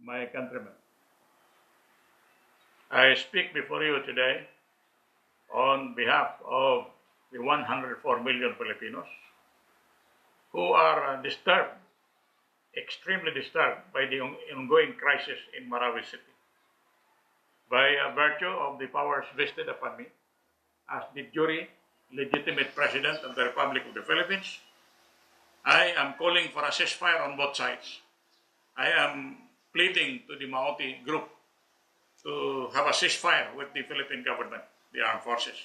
my countrymen. I speak before you today on behalf of the 104 million Filipinos who are disturbed, extremely disturbed by the ongoing crisis in Marawi City. By virtue of the powers vested upon me as the jure legitimate president of the Republic of the Philippines, I am calling for a ceasefire on both sides. I am pleading to the Maoti group to have a ceasefire with the Philippine government, the armed forces.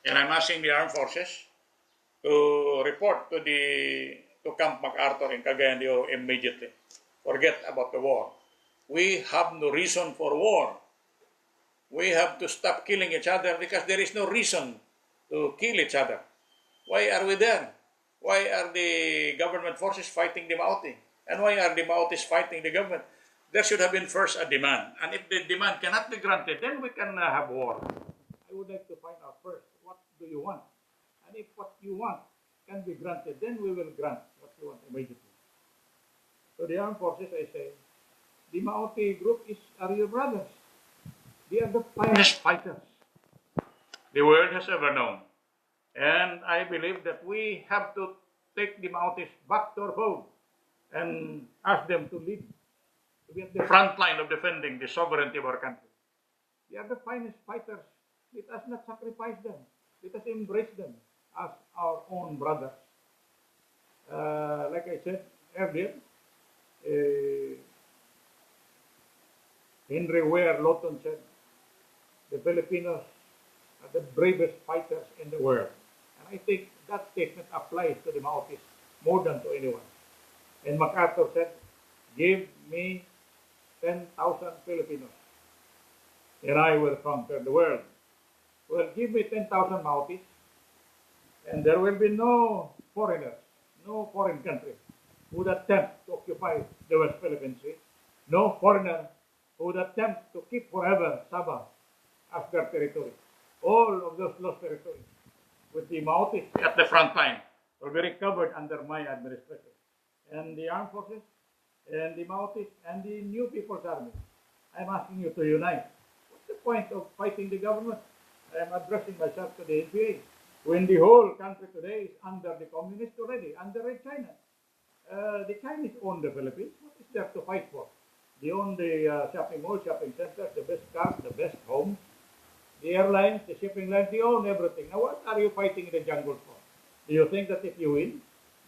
And I'm asking the armed forces to report to Camp MacArthur in Cagayan de Oro immediately. Forget about the war. We have no reason for war. We have to stop killing each other because there is no reason to kill each other. Why are we there? Why are the government forces fighting the Maoti? And why are the Maotis fighting the government? There should have been first a demand. And if the demand cannot be granted, then we can have war. I would like to find out first, what do you want? And if what you want can be granted, then we will grant what you want immediately. So the armed forces, I say, the Maoti group are your brothers. They are the finest fighters the world has ever known. And I believe that we have to take the Maotis back to our home and ask them to lead, to be at the front line of defending the sovereignty of our country. They are the finest fighters. Let us not sacrifice them. Let us embrace them as our own brothers. Like I said earlier, Henry Ware Lawton said, the Filipinos are the bravest fighters in the world. And I think that statement applies to the Maotis more than to anyone. And MacArthur said, give me 10,000 Filipinos and I will conquer the world. Well, give me 10,000 Maotis and there will be no foreigners, no foreign country who would attempt to occupy the West Philippine Sea. No foreigner who would attempt to keep forever Sabah as their territory. All of those lost territories with the Maotis at the front line will be recovered under my administration. And the armed forces and the Maotis and the New People's Army, I'm asking you to unite. What's the point of fighting the government? I am addressing myself to the NPA. When the whole country today is under the communists already, under Red China. The Chinese own the Philippines. What is there to fight for? They own the shopping malls, shopping centers, the best cars, the best homes, the airlines, the shipping lines, they own everything. Now what are you fighting in the jungle for? Do you think that if you win,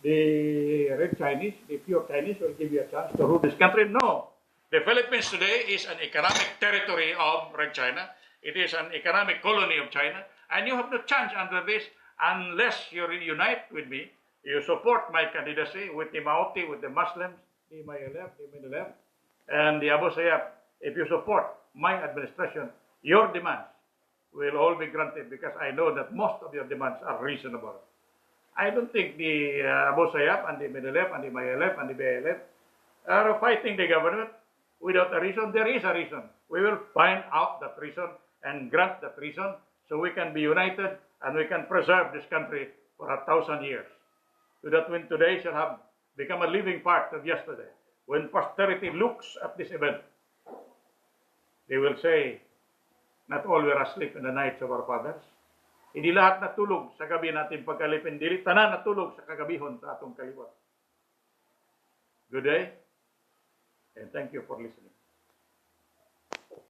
the Red Chinese, the pure Chinese will give you a chance to rule this country? No. The Philippines today is an economic territory of Red China. It is an economic colony of China. And you have no chance under this unless you unite with me. You support my candidacy with the Maoti, with the Muslims, the Mayalef, the Minalef, and the Abu Sayyaf. If you support my administration, your demands will all be granted because I know that most of your demands are reasonable. I don't think the Abu Sayyaf and the Minalef and the Mayalef and the BLF are fighting the government without a reason. There is a reason. We will find out that reason and grant that reason so we can be united and we can preserve this country for 1,000 years. So that when today shall have become a living part of yesterday, when posterity looks at this event, they will say, not all were asleep in the nights of our fathers. Hindi lahat natulog sa gabi natin pagkalipin, dili tanan natulog sa kagabihon sa atong kaliwat. Good day, and thank you for listening.